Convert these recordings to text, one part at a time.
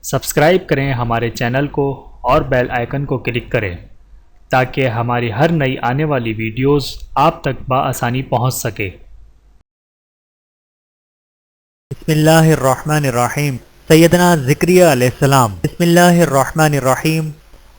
Subscribe کریں ہمارے channel کو اور بیل آئیکن کو کلک کریں تاکہ ہماری ہر نئی آنے والی ویڈیوز آپ تک بآسانی پہنچ سکے۔ بسم اللہ الرحمن الرحیم۔ سیدنا زکریا علیہ السلام۔ بسم اللہ الرحمن الرحیم۔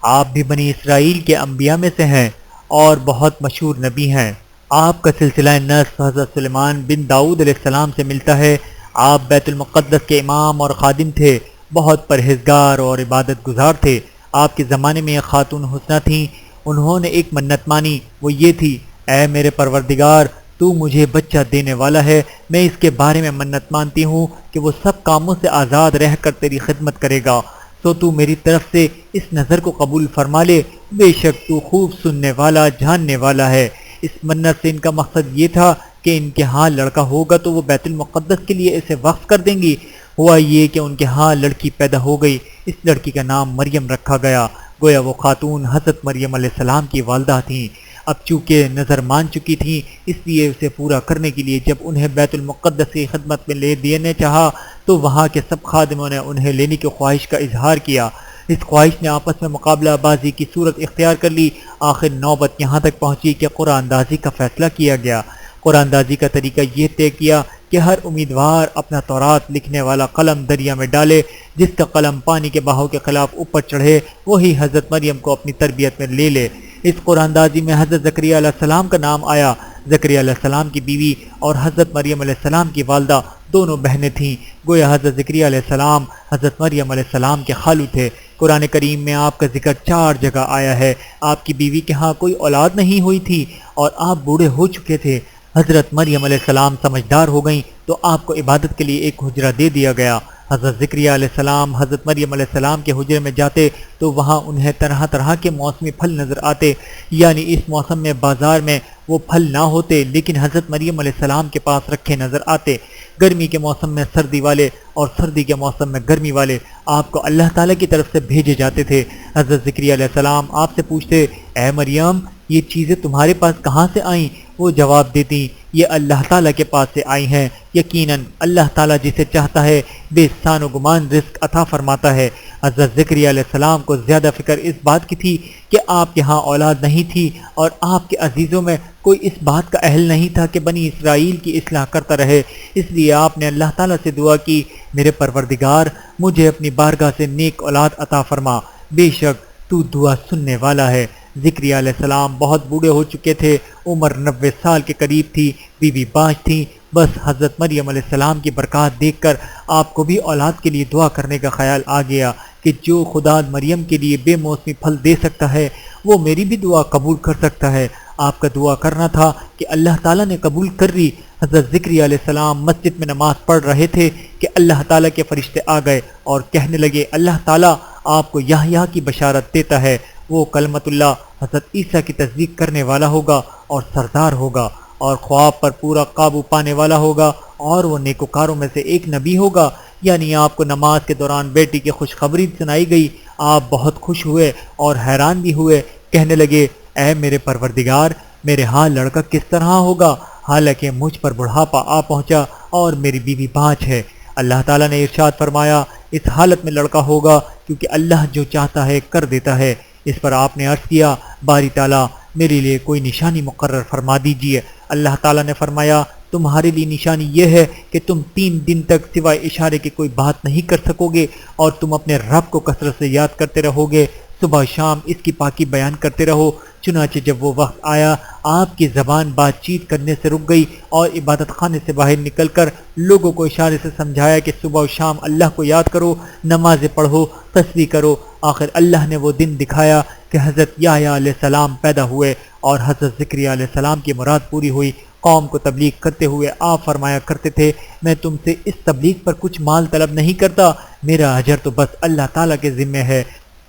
آپ بھی بنی اسرائیل کے انبیاء میں سے ہیں اور بہت مشہور نبی ہیں۔ آپ کا سلسلہ نسب حضرت سلیمان بن داؤد علیہ السلام سے ملتا ہے۔ آپ بیت المقدس کے امام اور خادم تھے، بہت پرہیزگار اور عبادت گزار تھے۔ آپ کے زمانے میں ایک خاتون حسنہ تھیں، انہوں نے ایک منت مانی، وہ یہ تھی: اے میرے پروردگار، تو مجھے بچہ دینے والا ہے، میں اس کے بارے میں منت مانتی ہوں کہ وہ سب کاموں سے آزاد رہ کر تیری خدمت کرے گا، تو تو میری طرف سے اس نظر کو قبول فرما لے، بے شک تو خوب سننے والا جاننے والا ہے۔ اس منت سے ان کا مقصد یہ تھا کہ ان کے ہاں لڑکا ہوگا تو وہ بیت المقدس کے لیے اسے وقف کر دیں گی۔ ہوا یہ کہ ان کے ہاں لڑکی پیدا ہو گئی، اس لڑکی کا نام مریم رکھا گیا، گویا وہ خاتون حضرت مریم علیہ السلام کی والدہ تھیں۔ اب چونکہ نظر مان چکی تھیں، اس لیے اسے پورا کرنے کے لیے جب انہیں بیت المقدس کی خدمت میں لے دینے چاہا تو وہاں کے سب خادموں نے انہیں لینے کی خواہش کا اظہار کیا۔ اس خواہش نے آپس میں مقابلہ بازی کی صورت اختیار کر لی۔ آخر نوبت یہاں تک پہنچی کہ قرآن اندازی کا فیصلہ کیا گیا۔ قرآن اندازی کا طریقہ یہ طے کیا کہ ہر امیدوار اپنا تورات لکھنے والا قلم دریا میں ڈالے، جس کا قلم پانی کے بہاؤ کے خلاف اوپر چڑھے وہی حضرت مریم کو اپنی تربیت میں لے لے۔ اس قرآن اندازی میں حضرت زکریا علیہ السلام کا نام آیا۔ زکریا علیہ السلام کی بیوی اور حضرت مریم علیہ السلام کی والدہ دونوں بہنیں تھیں، گویا حضرت زکریا علیہ السلام حضرت مریم علیہ السلام کے خالو تھے۔ قرآن کریم میں آپ کا ذکر 4 جگہ آیا ہے۔ آپ کی بیوی کے ہاں کوئی اولاد نہیں ہوئی تھی اور آپ بوڑھے ہو چکے تھے۔ حضرت مریم علیہ السلام سمجھدار ہو گئیں تو آپ کو عبادت کے لیے ایک حجرہ دے دیا گیا۔ حضرت زکریا علیہ السلام حضرت مریم علیہ السلام کے حجرے میں جاتے تو وہاں انہیں طرح طرح کے موسمی پھل نظر آتے، یعنی اس موسم میں بازار میں وہ پھل نہ ہوتے لیکن حضرت مریم علیہ السلام کے پاس رکھے نظر آتے۔ گرمی کے موسم میں سردی والے اور سردی کے موسم میں گرمی والے آپ کو اللہ تعالیٰ کی طرف سے بھیجے جاتے تھے۔ حضرت زکریا علیہ السلام آپ سے پوچھتے: اے مریم، یہ چیزیں تمہارے پاس کہاں سے آئیں؟ وہ جواب دیتی: یہ اللہ تعالیٰ کے پاس سے آئی ہیں، یقیناً اللہ تعالیٰ جسے چاہتا ہے بے سان و گمان رزق عطا فرماتا ہے۔ حضرت زکریا علیہ السلام کو زیادہ فکر اس بات کی تھی کہ آپ کے ہاں اولاد نہیں تھی اور آپ کے عزیزوں میں کوئی اس بات کا اہل نہیں تھا کہ بنی اسرائیل کی اصلاح کرتا رہے، اس لیے آپ نے اللہ تعالیٰ سے دعا کی: میرے پروردگار، مجھے اپنی بارگاہ سے نیک اولاد عطا فرما، بے شک تو دعا سننے والا ہے۔ زکریا علیہ السلام بہت بوڑھے ہو چکے تھے، عمر 90 سال کے قریب تھی، بیوی باج تھی۔ بس حضرت مریم علیہ السلام کی برکات دیکھ کر آپ کو بھی اولاد کے لیے دعا کرنے کا خیال آ گیا کہ جو خدا مریم کے لیے بے موسمی پھل دے سکتا ہے وہ میری بھی دعا قبول کر سکتا ہے۔ آپ کا دعا کرنا تھا کہ اللہ تعالیٰ نے قبول کر لی۔ حضرت زکریا علیہ السلام مسجد میں نماز پڑھ رہے تھے کہ اللہ تعالیٰ کے فرشتے آ گئے اور کہنے لگے: اللہ تعالیٰ آپ کو یحییٰ کی بشارت دیتا ہے، وہ کلمت اللہ حضرت عیسیٰ کی تصدیق کرنے والا ہوگا اور سردار ہوگا اور خواب پر پورا قابو پانے والا ہوگا اور وہ نیکوکاروں میں سے ایک نبی ہوگا۔ یعنی آپ کو نماز کے دوران بیٹی کی خوشخبری سنائی گئی، آپ بہت خوش ہوئے اور حیران بھی ہوئے، کہنے لگے: اے میرے پروردگار، میرے ہاں لڑکا کس طرح ہوگا، حالانکہ مجھ پر بڑھاپا آ پہنچا اور میری بیوی بانجھ ہے۔ اللہ تعالیٰ نے ارشاد فرمایا: اس حالت میں لڑکا ہوگا کیونکہ اللہ جو چاہتا ہے کر دیتا ہے۔ اس پر آپ نے عرض کیا: باری تعالیٰ، میرے لیے کوئی نشانی مقرر فرما دیجئے۔ اللہ تعالیٰ نے فرمایا: تمہارے لیے نشانی یہ ہے کہ تم 3 دن تک سوائے اشارے کے کوئی بات نہیں کر سکو گے اور تم اپنے رب کو کثرت سے یاد کرتے رہو گے، صبح شام اس کی پاکی بیان کرتے رہو۔ چنانچہ جب وہ وقت آیا، آپ کی زبان بات چیت کرنے سے رک گئی اور عبادت خانے سے باہر نکل کر لوگوں کو اشارے سے سمجھایا کہ صبح و شام اللہ کو یاد کرو، نمازیں پڑھو، تسبیح کرو۔ آخر اللہ نے وہ دن دکھایا کہ حضرت یحییٰ علیہ السلام پیدا ہوئے اور حضرت زکریا علیہ السلام کی مراد پوری ہوئی۔ قوم کو تبلیغ کرتے ہوئے آپ فرمایا کرتے تھے: میں تم سے اس تبلیغ پر کچھ مال طلب نہیں کرتا، میرا اجر تو بس اللہ تعالیٰ کے ذمہ ہے۔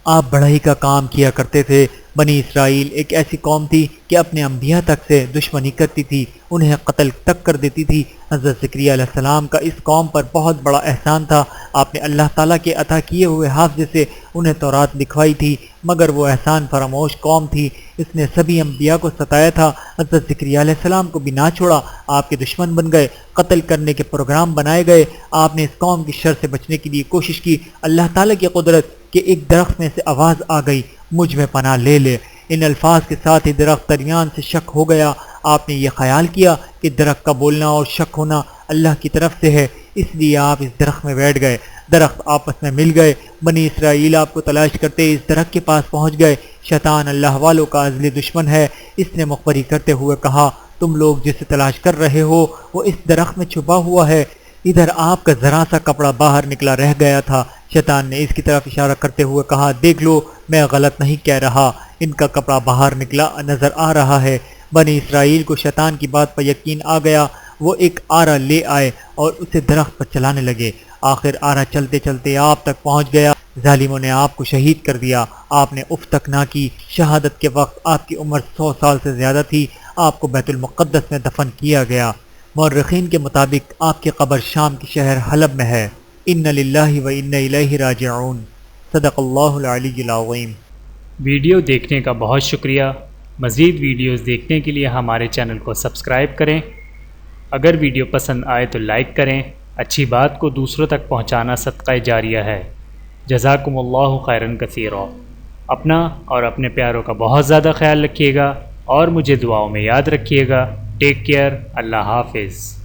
آپ بڑھائی کا کام کیا کرتے تھے، بنی اسرائیل ایک ایسی قوم تھی کہ اپنے انبیاء تک سے دشمنی کرتی تھی، انہیں قتل تک کر دیتی تھی۔ حضرت زکریا علیہ السلام کا اس قوم پر بہت بڑا احسان تھا، آپ نے اللہ تعالیٰ کے عطا کیے ہوئے حافظے سے انہیں تورات لکھوائی تھی، مگر وہ احسان فراموش قوم تھی، اس نے سبھی انبیاء کو ستایا تھا۔ حضرت زکریا علیہ السلام کو بھی نہ چھوڑا، آپ کے دشمن بن گئے، قتل کرنے کے پروگرام بنائے گئے۔ آپ نے اس قوم کی شر سے بچنے کے لیے کوشش کی، اللہ تعالیٰ کی قدرت کہ ایک درخت میں سے آواز آ گئی، مجھ میں پناہ لے لے۔ ان الفاظ کے ساتھ ہی درخت درمیان سے شک ہو گیا۔ آپ نے یہ خیال کیا کہ درخت کا بولنا اور شک ہونا اللہ کی طرف سے ہے، اس لیے آپ اس درخت میں بیٹھ گئے۔ درخت آپس میں مل گئے، بنی اسرائیل آپ کو تلاش کرتے اس درخت کے پاس پہنچ گئے۔ شیطان اللہ والوں کا ازلی دشمن ہے، اس نے مخبری کرتے ہوئے کہا، تم لوگ جسے تلاش کر رہے ہو وہ اس درخت میں چھپا ہوا ہے، ادھر آپ کا ذرا سا کپڑا باہر نکلا رہ گیا تھا۔ شیطان نے اس کی طرف اشارہ کرتے ہوئے کہا، دیکھ لو میں غلط نہیں کہہ رہا، ان کا کپڑا باہر نکلا نظر آ رہا ہے۔ بنی اسرائیل کو شیطان کی بات پر یقین آ گیا، وہ ایک آرا لے آئے اور اسے درخت پر چلانے لگے۔ آخر آرا چلتے چلتے آپ تک پہنچ گیا، ظالموں نے آپ کو شہید کر دیا۔ آپ نے اف تک نہ کی۔ شہادت کے وقت آپ کی عمر 100 سال سے زیادہ تھی۔ آپ کو بیت المقدس میں دفن کیا گیا۔ مورخین کے مطابق آپ کی قبر شام کے شہر حلب میں ہے۔ ان للہ و انا الیہ راجعون۔ صدق اللہ العلی العظیم۔ ویڈیو دیکھنے کا بہت شکریہ۔ مزید ویڈیوز دیکھنے کے لیے ہمارے چینل کو سبسکرائب کریں۔ اگر ویڈیو پسند آئے تو لائک کریں۔ اچھی بات کو دوسروں تک پہنچانا صدقہ جاریہ ہے۔ جزاکم اللہ خیرا کثیرا۔ اپنا اور اپنے پیاروں کا بہت زیادہ خیال رکھیے گا اور مجھے دعاؤں میں یاد رکھیے گا۔ Take care. اللہ حافظ۔